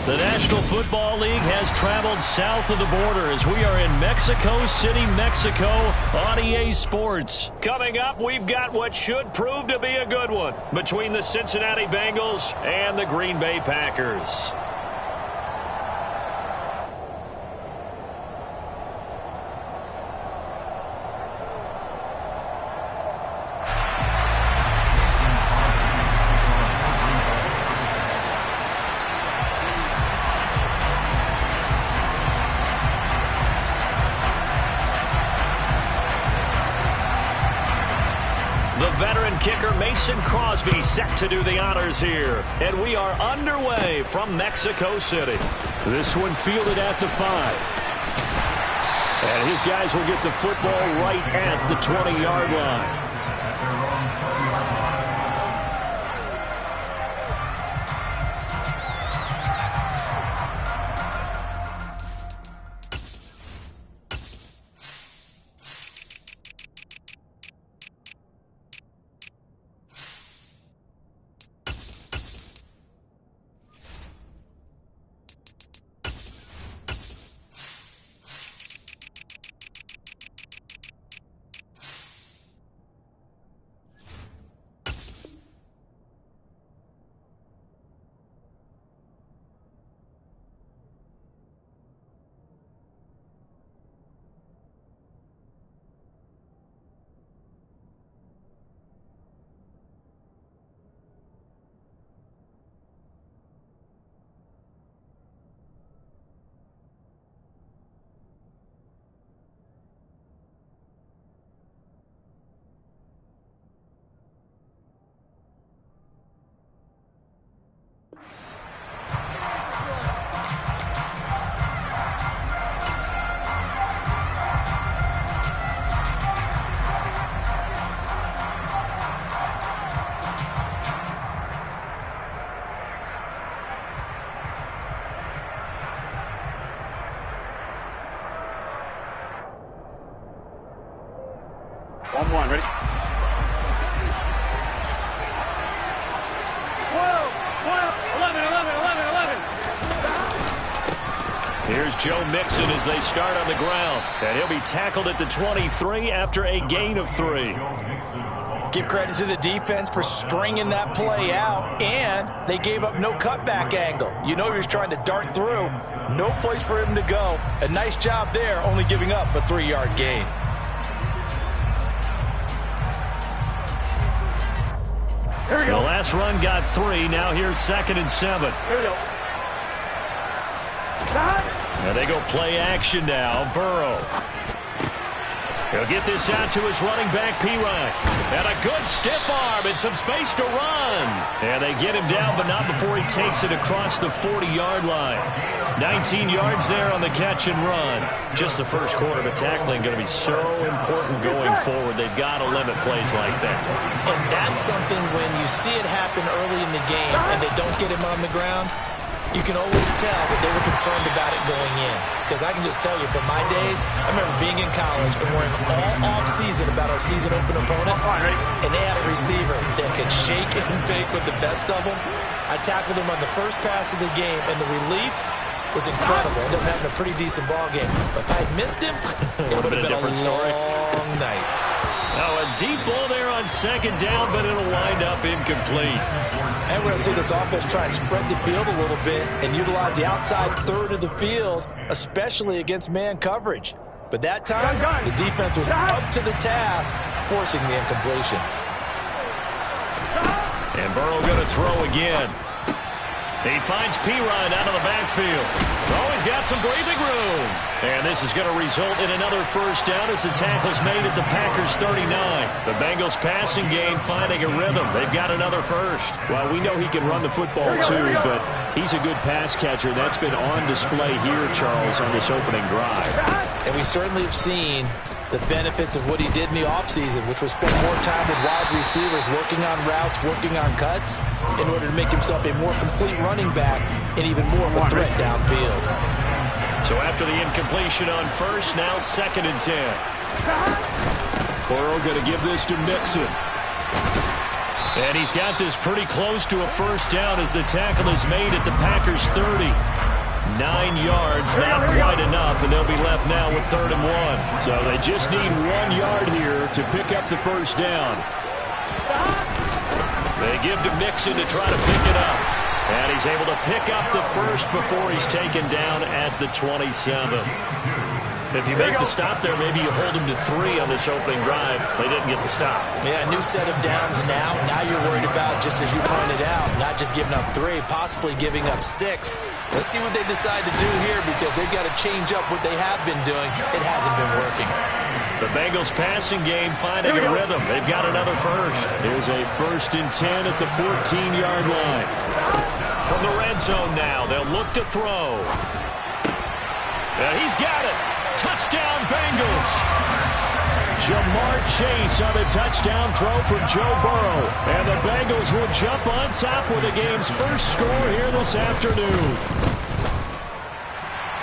The National Football League has traveled south of the border as we are in Mexico City, Mexico on EA Sports. Coming up, we've got what should prove to be a good one between the Cincinnati Bengals and the Green Bay Packers. Kicker Mason Crosby set to do the honors here. And we are underway from Mexico City. This one fielded at the 5. And his guys will get the football right at the 20-yard line. One, ready? 12, 11. Here's Joe Mixon as they start on the ground. And he'll be tackled at the 23 after a gain of 3. Give credit to the defense for stringing that play out, and they gave up no cutback angle. You know he was trying to dart through. No place for him to go. A nice job there, only giving up a 3-yard gain. Here we go. The last run got 3. Now here's 2nd and 7. Here we go. And they go play action now. Burrow. He'll get this out to his running back, P-Ryan. And a good stiff arm and some space to run. And they get him down, but not before he takes it across the 40-yard line. 19 yards there on the catch and run. Just the first quarter, but tackling going to be so important going forward. They've got to limit plays like that. And that's something when you see it happen early in the game and they don't get him on the ground, you can always tell that they were concerned about it going in. Because I can just tell you from my days, I remember being in college and worrying all off-season about our season open opponent, and they had a receiver that could shake and bake with the best of them. I tackled him on the first pass of the game, and the relief was incredible. Ended up having a pretty decent ball game. But if I had missed him, it would have been a different story. Long night. Now a deep ball there on 2nd down, but it'll wind up incomplete. And we're going to see this offense try and spread the field a little bit and utilize the outside third of the field, especially against man coverage. But that time, the defense was up to the task, forcing the incompletion. And Burrow going to throw again. He finds P-Ryan out of the backfield. Oh, he's got some breathing room. And this is going to result in another first down as the tackle's made at the Packers 39. The Bengals passing game finding a rhythm. They've got another first. Well, we know he can run the football too, but he's a good pass catcher. That's been on display here, Charles, on this opening drive. And we certainly have seen the benefits of what he did in the offseason, which was spend more time with wide receivers, working on routes, working on cuts, in order to make himself a more complete running back and even more of a threat downfield. So after the incompletion on first, now 2nd and 10. Burrow going to give this to Mixon. And he's got this pretty close to a first down as the tackle is made at the Packers' 30. 9 yards, not quite enough, and they'll be left now with 3rd and 1. So they just need 1 yard here to pick up the first down. They give to Mixon to try to pick it up. And he's able to pick up the first before he's taken down at the 27. If you make the stop there, maybe you hold him to 3 on this opening drive. They didn't get the stop. Yeah, new set of downs now. Now you're worried about, just as you pointed out, not just giving up 3, possibly giving up 6. Let's see what they decide to do here because they've got to change up what they have been doing. It hasn't been working. The Bengals passing game finding a rhythm. They've got another first. Here's a 1st and 10 at the 14-yard line. From the red zone now, they'll look to throw. He's got it. Touchdown, Bengals. Jamar Chase on the touchdown throw from Joe Burrow. And the Bengals will jump on top with the game's first score here this afternoon.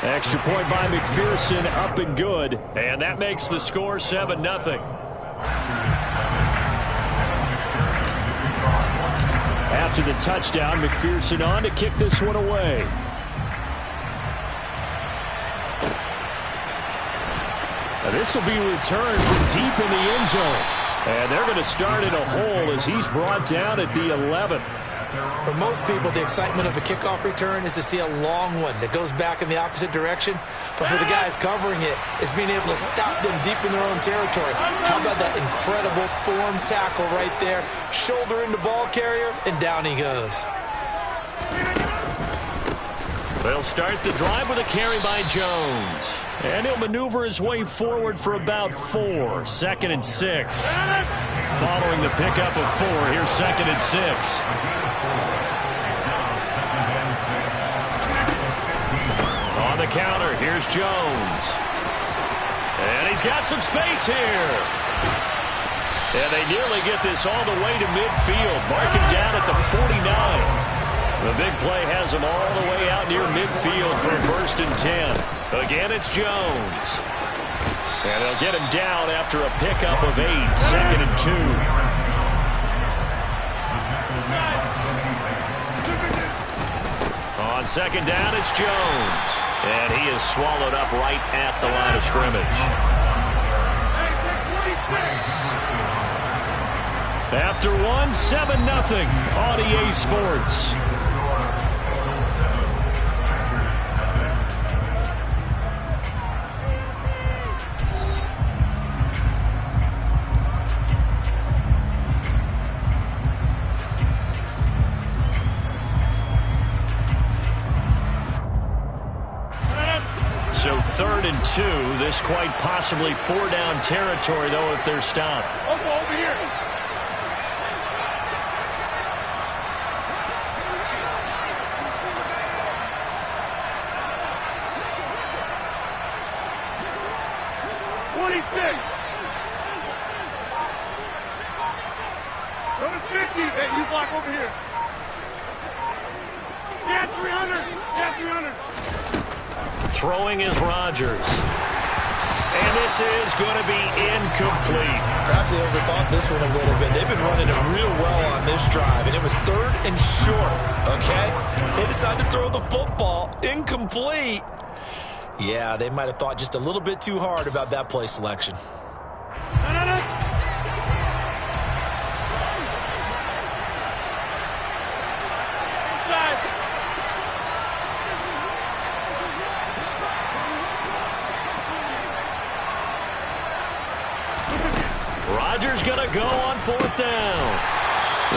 Extra point by McPherson, up and good. And that makes the score 7-0. After the touchdown, McPherson on to kick this one away. This will be returned from deep in the end zone. And they're going to start in a hole as he's brought down at the 11. For most people, the excitement of a kickoff return is to see a long one that goes back in the opposite direction. But for the guys covering it, it's being able to stop them deep in their own territory. How about that incredible form tackle right there? Shoulder into ball carrier, and down he goes. They'll start the drive with a carry by Jones. And he'll maneuver his way forward for about 4. 2nd and 6. Following the pickup of 4, here's 2nd and 6. On the counter, here's Jones. And he's got some space here. And they nearly get this all the way to midfield. Marking down at the 49. The big play has them all the way out near midfield for 1st and 10. Again, it's Jones. And they'll get him down after a pickup of 8. 2nd and 2. On 2nd down, it's Jones. And he is swallowed up right at the line of scrimmage. After 1, 7-0 on EA Sports. So 3rd and 2. This quite possibly 4-down territory, though, if they're stopped. Over here. Go to 50. Hey, you block over here. Yeah, 300. Yeah, 300. Throwing is Rodgers. And this is going to be incomplete. Perhaps they overthought this one a little bit. They've been running it real well on this drive, and it was 3rd and short, okay? They decided to throw the football. Incomplete. Yeah, they might have thought just a little bit too hard about that play selection. Rodgers going to go on 4th down.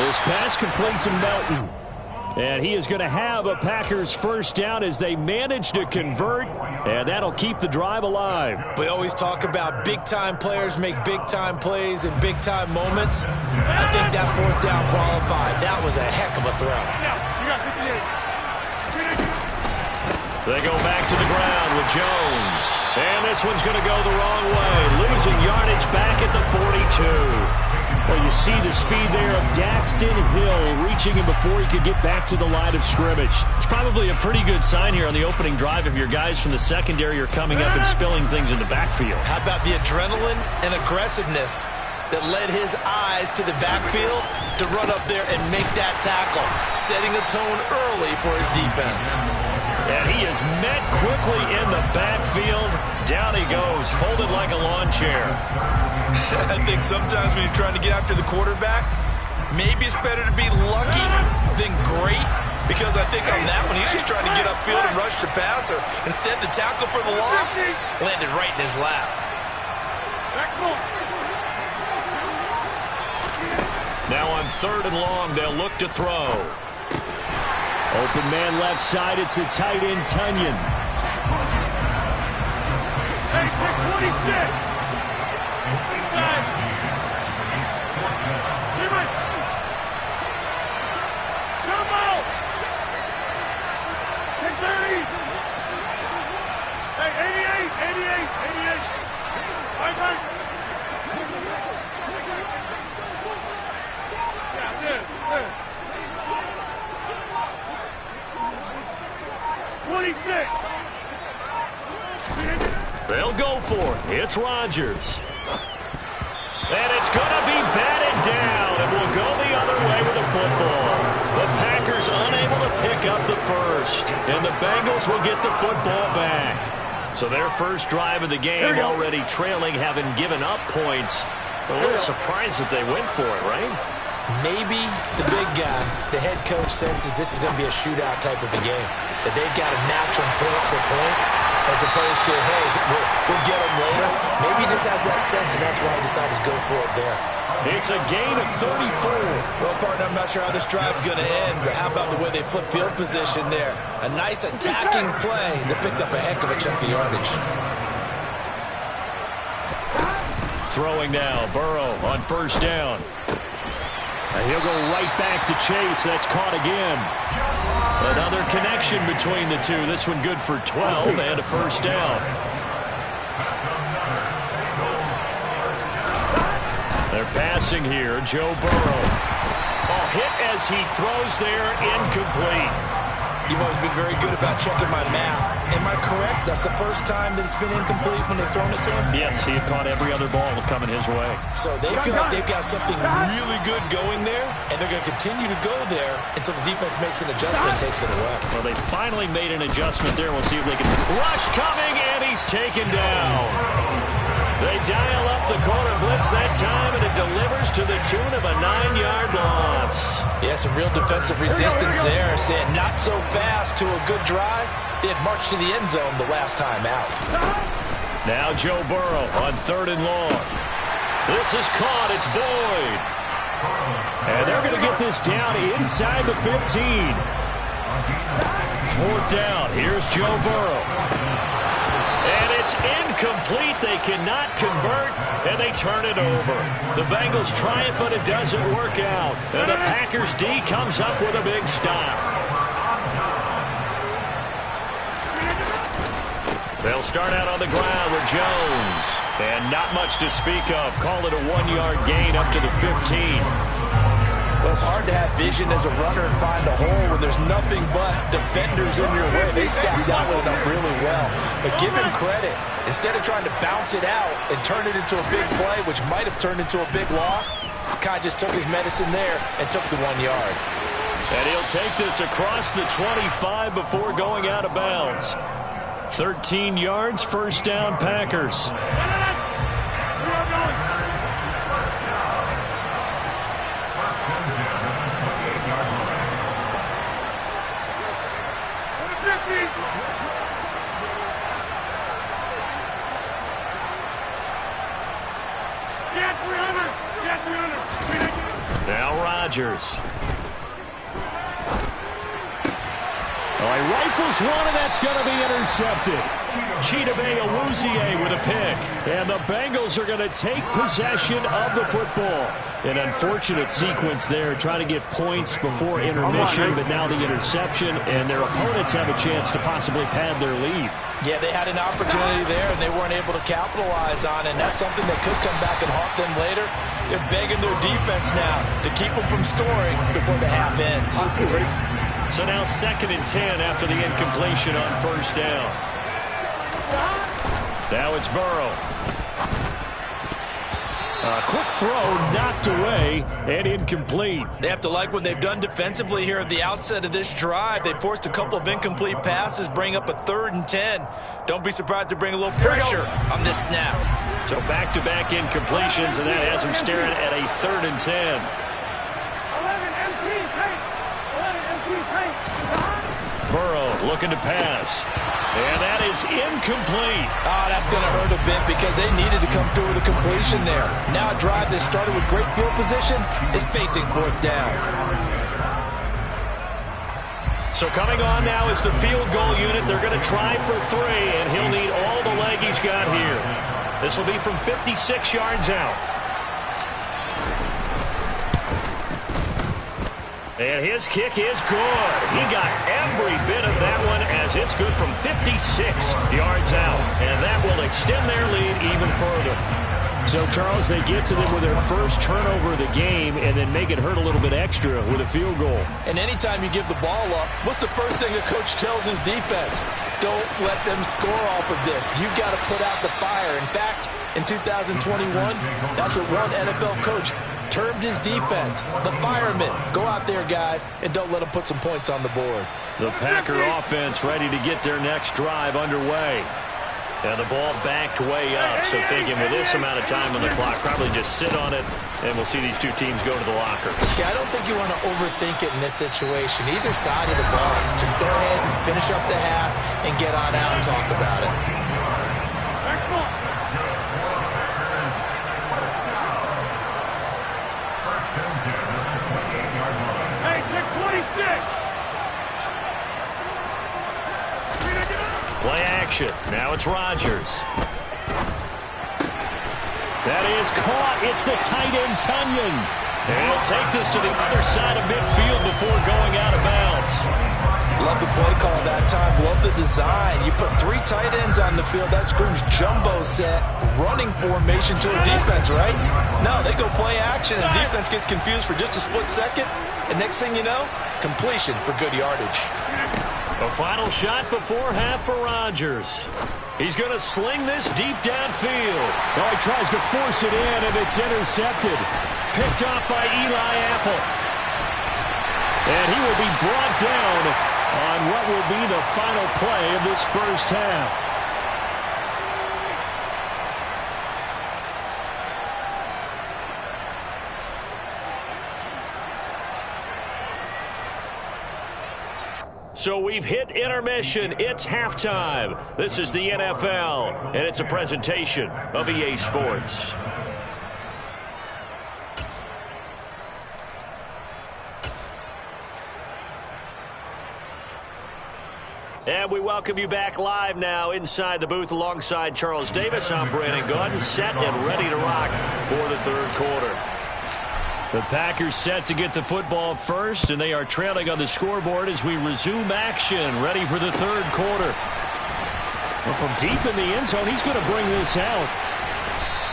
This pass complete to Melton. And he is going to have a Packers first down as they manage to convert, and that'll keep the drive alive. We always talk about big-time players make big-time plays in big-time moments. I think that 4th down qualified. That was a heck of a throw. They go back to the ground with Jones. And this one's going to go the wrong way. Losing yardage back at the 42. Well, you see the speed there of Daxton Hill reaching him before he could get back to the line of scrimmage. It's probably a pretty good sign here on the opening drive if your guys from the secondary are coming up and spilling things in the backfield. How about the adrenaline and aggressiveness that led his eyes to the backfield to run up there and make that tackle, setting a tone early for his defense. And he is met quickly in the backfield. Down he goes, folded like a lawn chair. I think sometimes when you're trying to get after the quarterback, maybe it's better to be lucky than great, because I think on that one, he's just trying to get upfield and rush the passer. Instead, the tackle for the loss landed right in his lap. Now on 3rd and long, they'll look to throw. Open man left side, it's the tight end, Tunyon. Hey, pick 26. Inside. Give it. Come out. Pick 30. Hey, 88. Right. Yeah, this. 26. They'll go for it. It's Rodgers. And it's going to be batted down, and will go the other way with the football. The Packers unable to pick up the first, and the Bengals will get the football back. So their first drive of the game already trailing, having given up points. A little surprised that they went for it, right? Maybe the big guy, the head coach, senses this is going to be a shootout type of a game, that they've got to match them point for point, as opposed to, hey, we'll get them later. Maybe he just has that sense, and that's why he decided to go for it there. It's a gain of 34. Well, partner, I'm not sure how this drive's going to end, but how about the way they flip field position there? A nice attacking play that picked up a heck of a chunk of yardage. Throwing now, Burrow on 1st down. And he'll go right back to Chase. That's caught again. Another connection between the two. This one good for 12 and a 1st down. They're passing here. Joe Burrow. Oh, hit as he throws there, incomplete. You've always been very good about checking my math. Am I correct? That's the first time that it's been incomplete when they've thrown it to him? Yes, he had caught every other ball coming his way. So they feel like they've got something really good going there, and they're going to continue to go there until the defense makes an adjustment and takes it away. Well, they finally made an adjustment there. We'll see if they can. Rush coming, and he's taken down. They dial up the corner blitz that time, and it delivers to the tune of a 9-yard loss. Yeah, some real defensive resistance there, saying not so fast to a good drive. They had marched to the end zone the last time out. Now Joe Burrow on 3rd and long. This is caught. It's Boyd. And they're going to get this down inside the 15. 4th down. Here's Joe Burrow. And it's incomplete. They cannot convert, and they turn it over. The Bengals try it, but it doesn't work out. And the Packers D comes up with a big stop. They'll start out on the ground with Jones. And not much to speak of. Call it a 1-yard gain up to the 15. Well, it's hard to have vision as a runner and find a hole when there's nothing but defenders in your way. They stacked that one up really well. But give him credit. Instead of trying to bounce it out and turn it into a big play, which might have turned into a big loss, Kai just took his medicine there and took the 1 yard. And he'll take this across the 25 before going out of bounds. 13 yards, 1st down, Packers. Now Rodgers. Oh, he rifles one, and that's going to be intercepted. Chidobe Awuzie with a pick. And the Bengals are going to take possession of the football. An unfortunate sequence there, trying to get points before intermission, but now the interception, and their opponents have a chance to possibly pad their lead. Yeah, they had an opportunity there, and they weren't able to capitalize on it, and that's something that could come back and haunt them later. They're begging their defense now to keep them from scoring before the half ends. So now 2nd and 10 after the incompletion on 1st down. Now it's Burrow. Quick throw knocked away and incomplete. They have to like what they've done defensively here at the outset of this drive. They forced a couple of incomplete passes, bring up a 3rd and 10. Don't be surprised to bring a little pressure on this snap. So back-to-back incompletions, and that has them staring at a 3rd and 10. 11 empty tank. 11 empty tank. Burrow looking to pass. And that is incomplete. Oh, that's going to hurt a bit because they needed to come through with a completion there. Now a drive that started with great field position is facing 4th down. So coming on now is the field goal unit. They're going to try for 3, and he'll need all the leg he's got here. This will be from 56 yards out. And his kick is good. He got every bit of that one as it's good from 56 yards out. And that will extend their lead even further. So, Charles, they get to them with their first turnover of the game and then make it hurt a little bit extra with a field goal. And anytime you give the ball up, what's the first thing a coach tells his defense? Don't let them score off of this. You've got to put out the fire. In fact, in 2021, that's what one NFL coach termed his defense, the firemen. Go out there, guys, and don't let them put some points on the board. The Packer offense ready to get their next drive underway. And the ball backed way up, so thinking with this amount of time on the clock, probably just sit on it, and we'll see these two teams go to the lockers. Yeah, I don't think you want to overthink it in this situation. Either side of the ball. Just go ahead and finish up the half and get on out and talk about it. Hey, take 26. Play action. Now it's Rodgers. That is caught. It's the tight end, Tunyon. And he'll take this to the other side of midfield before going out of bounds. Love the play call that time. Love the design. You put 3 tight ends on the field. That screams jumbo set, running formation to a defense, right? No, they go play action, and defense gets confused for just a split second. And next thing you know, completion for good yardage. A final shot before half for Rodgers. He's going to sling this deep downfield. Oh, he tries to force it in, and it's intercepted. Picked off by Eli Apple. And he will be brought down on what will be the final play of this first half. So we've hit intermission. It's halftime. This is the NFL, and it's a presentation of EA Sports. And we welcome you back live now inside the booth alongside Charles Davis. I'm Brandon Gaudin, set and ready to rock for the third quarter. The Packers set to get the football first, and they are trailing on the scoreboard as we resume action, ready for the third quarter. Well, from deep in the end zone, he's going to bring this out.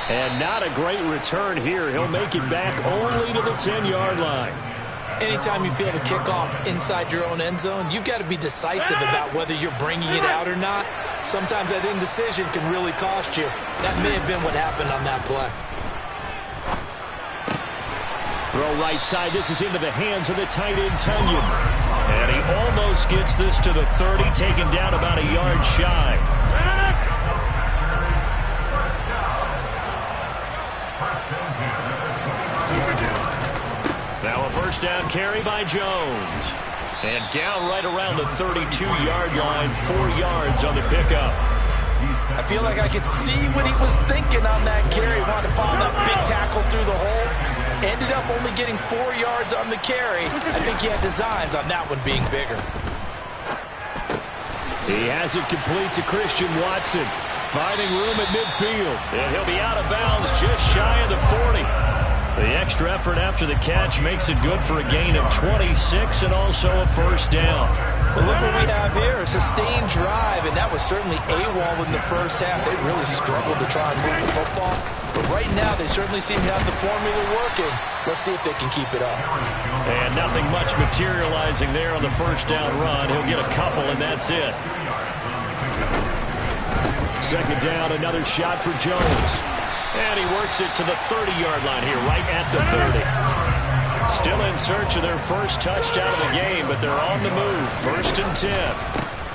And not a great return here. He'll make it back only to the 10-yard line. Anytime you feel the kickoff inside your own end zone, you've got to be decisive about whether you're bringing it out or not. Sometimes that indecision can really cost you. That may have been what happened on that play. Throw right side. This is into the hands of the tight end, Tunyon. And he almost gets this to the 30, taken down about a yard shy. Now a first down carry by Jones. And down right around the 32-yard line, 4 yards on the pickup. I feel like I could see what he was thinking on that carry. Wanted to follow that big tackle through the hole. Ended up only getting 4 yards on the carry. I think he had designs on that one being bigger. He has it complete to Christian Watson. Finding room at midfield. And he'll be out of bounds just shy of the 40. The extra effort after the catch makes it good for a gain of 26 and also a first down. Well, look what we have here, a sustained drive, and that was certainly AWOL in the first half. They really struggled to try and move the football. But right now, they certainly seem to have the formula working. Let's see if they can keep it up. And nothing much materializing there on the first down run. He'll get a couple, and that's it. Second down, another shot for Jones. And he works it to the 30-yard line here, right at the 30. Still in search of their first touchdown of the game, but they're on the move. 1st and 10.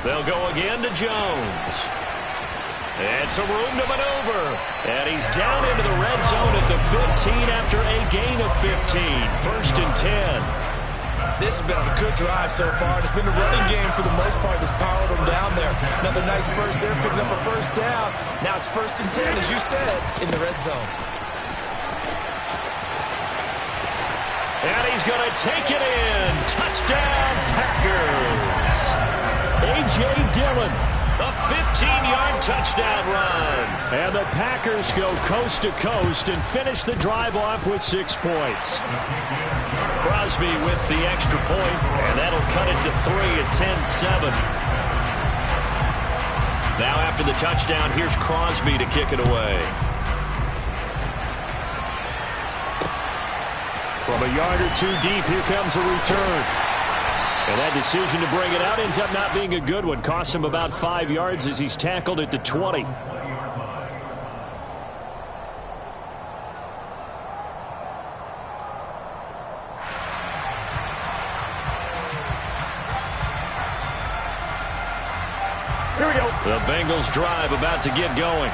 They'll go again to Jones. And some room to maneuver. And he's down into the red zone at the 15 after a gain of 15. 1st and 10. This has been a good drive so far. It's been a running game for the most part that's powered them down there. Another nice burst there, picking up a first down. Now it's 1st and 10, as you said, in the red zone. And he's going to take it in. Touchdown, Packers. A.J. Dillon, a 15-yard touchdown run. And the Packers go coast to coast and finish the drive off with 6 points. Crosby with the extra point, and that'll cut it to 3 at 10-7. Now after the touchdown, here's Crosby to kick it away. From a yard or 2 deep, here comes a return. And that decision to bring it out ends up not being a good one. Costs him about 5 yards as he's tackled at the 20. Here we go. The Bengals drive about to get going.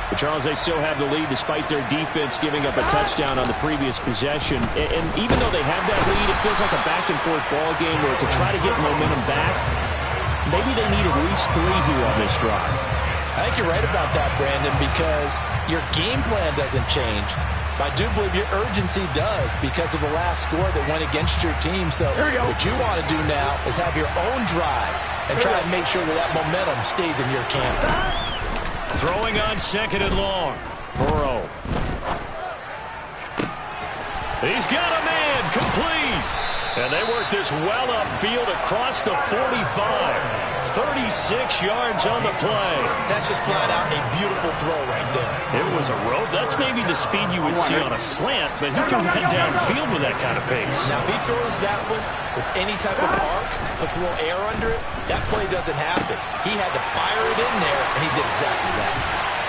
But Charles, they still have the lead despite their defense giving up a touchdown on the previous possession. And even though they have that lead, it feels like a back-and-forth ball game where to try to get momentum back, maybe they need at least 3 here on this drive. I think you're right about that, Brandon, because your game plan doesn't change. I do believe your urgency does because of the last score that went against your team. So what you want to do now is have your own drive and try and make sure that momentum stays in your camp. Throwing on 2nd and long. Burrow. He's got a man complete. And they work this well upfield across the 45. 36 yards on the play. That's just flat out a beautiful throw right there. It was a rope. That's maybe the speed you would see on a slant, but he threw that downfield with that kind of pace. Now, if he throws that one with any type of arc, puts a little air under it, that play doesn't happen. He had to fire it in there, and he did exactly that.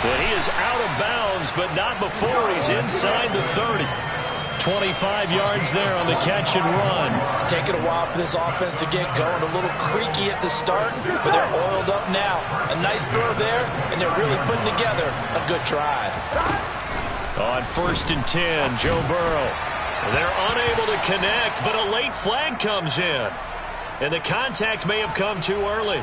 But he is out of bounds, but not before he's inside the 30. 25 yards there on the catch and run. It's taken a while for this offense to get going. A little creaky at the start, but they're oiled up now. A nice throw there, and they're really putting together a good drive. On 1st and 10, Joe Burrow. They're unable to connect, but a late flag comes in. And the contact may have come too early.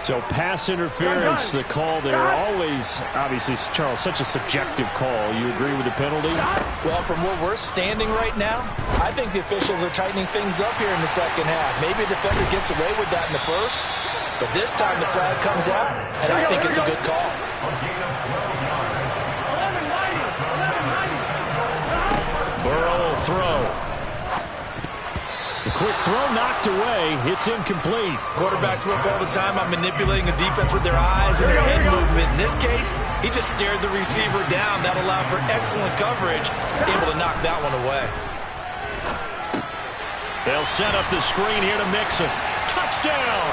So pass interference, the call there. Always, obviously, Charles, such a subjective call. You agree with the penalty? Well, from where we're standing right now, I think the officials are tightening things up here in the second half. Maybe a defender gets away with that in the first, but this time the flag comes out, and I think it's a good call. Burrow will throw. The quick throw knocked away. It's incomplete. Quarterbacks work all the time on manipulating a defense with their eyes and their head movement. In this case, he just stared the receiver down. That allowed for excellent coverage, able to knock that one away. They'll set up the screen here to Mixon. Touchdown!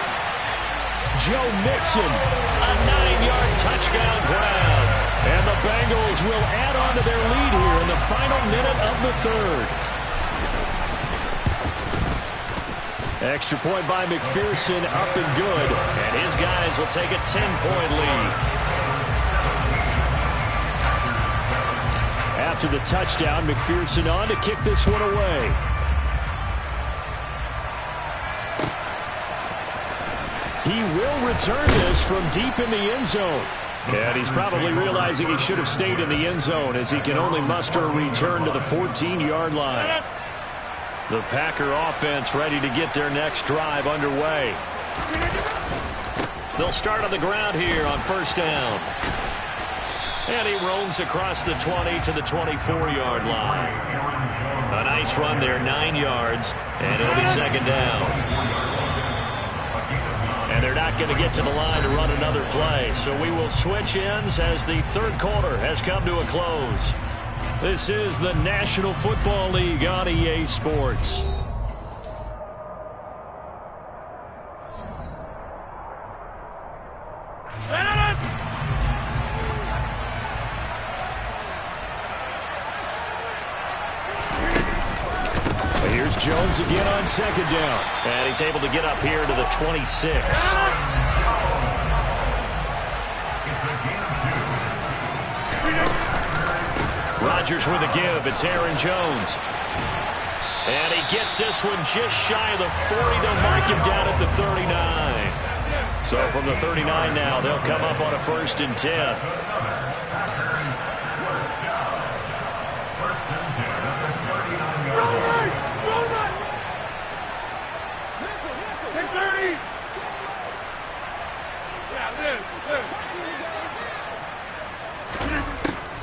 Joe Mixon. A 9-yard touchdown grab. And the Bengals will add on to their lead here in the final minute of the 3rd. Extra point by McPherson, up and good. And his guys will take a 10-point lead. After the touchdown, McPherson on to kick this one away. He will return this from deep in the end zone. And he's probably realizing he should have stayed in the end zone as he can only muster a return to the 14-yard line. The Packer offense ready to get their next drive underway. They'll start on the ground here on 1st down. And he roams across the 20 to the 24-yard line. A nice run there, 9 yards, and it'll be 2nd down. And they're not going to get to the line to run another play. So we will switch ends as the 3rd quarter has come to a close. This is the National Football League on EA Sports. Jones again on second down. And he's able to get up here to the 26. Rodgers with a give. It's Aaron Jones. And he gets this one just shy of the 40. They'll mark him down at the 39. So from the 39 now, they'll come up on a 1st and 10.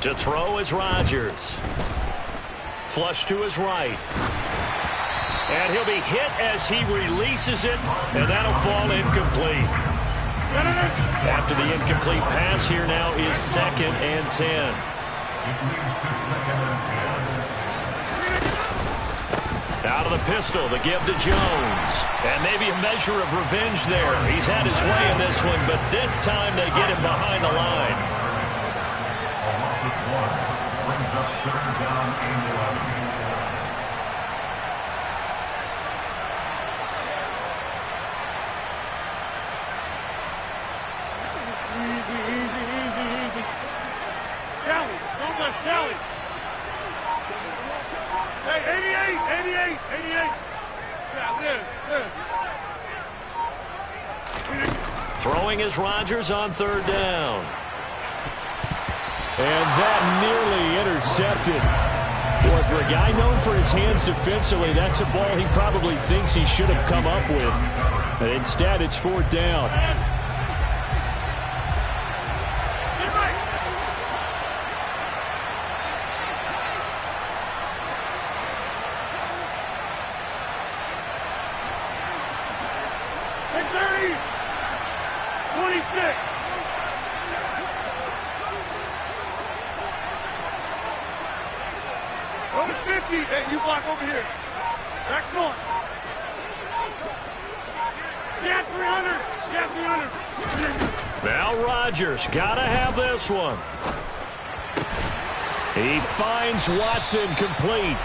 To throw is Rodgers. Flush to his right. And he'll be hit as he releases it, and that'll fall incomplete. After the incomplete pass, here now is 2nd and 10. Out of the pistol, the give to Jones. And maybe a measure of revenge there. He's had his way in this one, but this time they get him behind the line. Brings up 3rd down and 11. Easy. Kelly, don't let Kelly. Hey, 88. Yeah, this. Throwing is Rodgers on 3rd down. And that nearly intercepted. Boy, for a guy known for his hands defensively, that's a ball he probably thinks he should have come up with. But instead, it's 4th down. Hey, you block over here. Excellent. Get 300. Now Rodgers got to have this one. He finds Watson complete.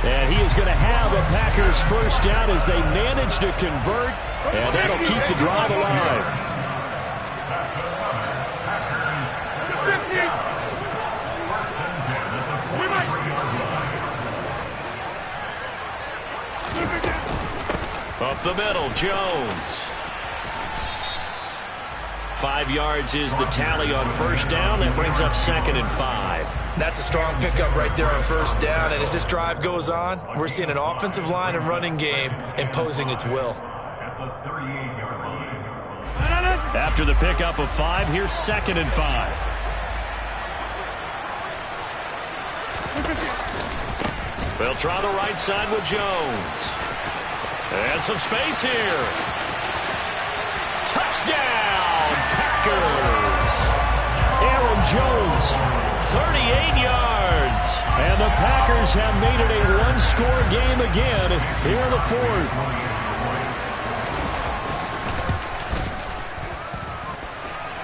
And he is going to have a Packers 1st down as they manage to convert. And that'll keep the drive alive. Up the middle, Jones. 5 yards is the tally on 1st down. That brings up 2nd and 5. That's a strong pickup right there on 1st down. And as this drive goes on, we're seeing an offensive line and running game imposing its will. After the pickup of 5, here's 2nd and 5. They'll try the right side with Jones. And some space here. Touchdown, Packers. Aaron Jones, 38 yards. And the Packers have made it a one-score game again here in the 4th.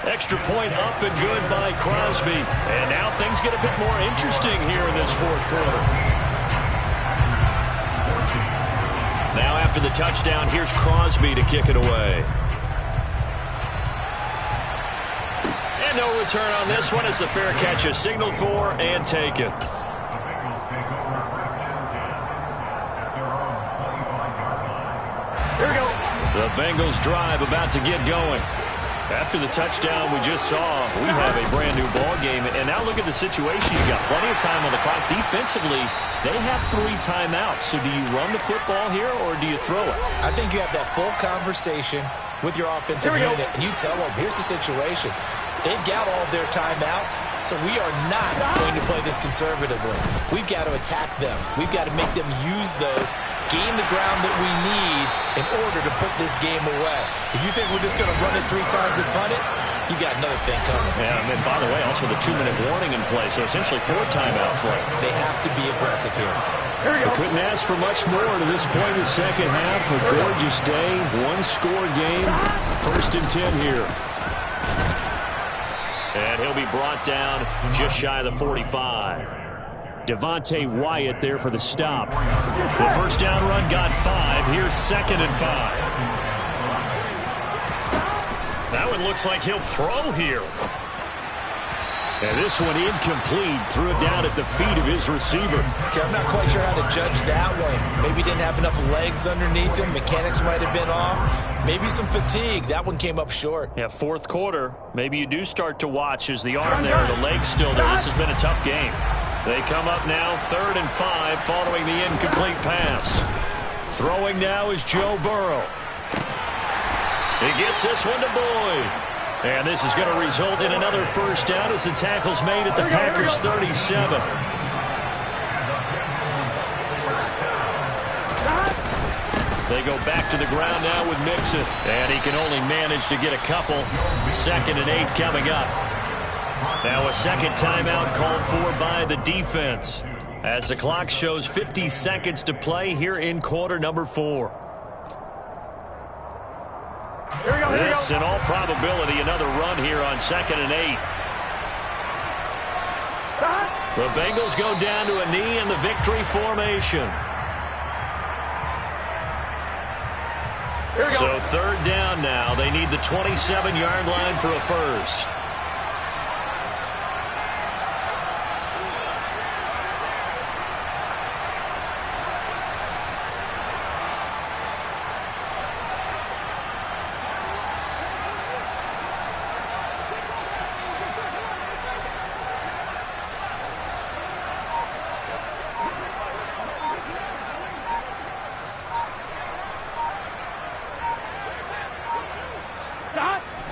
Extra point up and good by Crosby. And now things get a bit more interesting here in this 4th quarter. Now after the touchdown, here's Crosby to kick it away. And no return on this one as the fair catch is signaled for and taken. Here we go. The Bengals drive about to get going. After the touchdown we just saw, we have a brand new ball game. And now look at the situation. You've got plenty of time on the clock. Defensively, they have 3 timeouts. So do you run the football here or do you throw it? I think you have that full conversation with your offensive unit, and you tell them, here's the situation. They've got all their timeouts, so we are not going to play this conservatively. We've got to attack them. We've got to make them use those, gain the ground that we need in order to put this game away. If you think we're just going to run it 3 times and punt it, you got another thing coming. Yeah, and by the way, also the 2-minute warning in play, so essentially 4 timeouts left. They have to be aggressive here. We couldn't ask for much more to this point in the second half. A gorgeous day, one-score game, 1st and 10 here. And he'll be brought down just shy of the 45. Devontae Wyatt there for the stop. The first down run got 5. Here's 2nd and 5. That one looks like he'll throw here. And this one incomplete. Threw it down at the feet of his receiver. Okay, I'm not quite sure how to judge that one. Maybe didn't have enough legs underneath him. Mechanics might have been off. Maybe some fatigue. That one came up short. Yeah, fourth quarter. Maybe you do start to watch as the arm there, the leg's still there. This has been a tough game. They come up now 3rd and 5 following the incomplete pass. Throwing now is Joe Burrow. He gets this one to Boyd. And this is going to result in another first down as the tackle's made at the Packers 37. They go back to the ground now with Mixon. And he can only manage to get a couple. 2nd and 8 coming up. Now a second timeout called for by the defense. As the clock shows 50 seconds to play here in quarter number 4. This, in all probability, another run here on 2nd and 8. The Bengals go down to a knee in the victory formation. So 3rd down now. They need the 27-yard line for a first.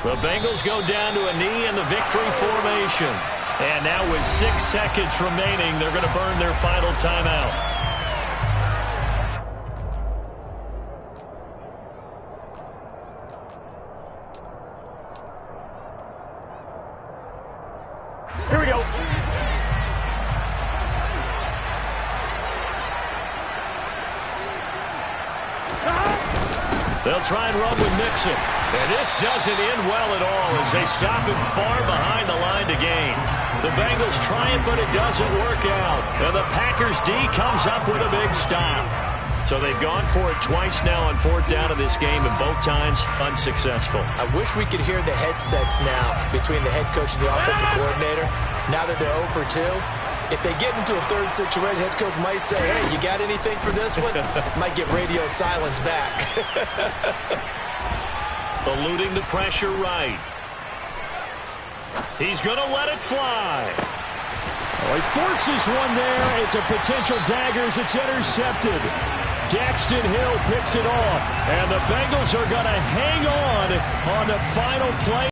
The Bengals go down to a knee in the victory formation. And now with 6 seconds remaining, they're going to burn their final timeout. Here we go. They'll try and run with Mixon. And this doesn't end well at all as they stop him far behind the line to gain. The Bengals try it, but it doesn't work out. And the Packers D comes up with a big stop. So they've gone for it twice now on 4th down of this game, and both times unsuccessful. I wish we could hear the headsets now between the head coach and the offensive coordinator. Now that they're 0 for 2, if they get into a third situation, head coach might say, hey, you got anything for this one? Might get radio silence back. Eluding the pressure right. He's going to let it fly. Oh, he forces one there. It's a potential dagger as it's intercepted. Daxton Hill picks it off. And the Bengals are going to hang on the final play.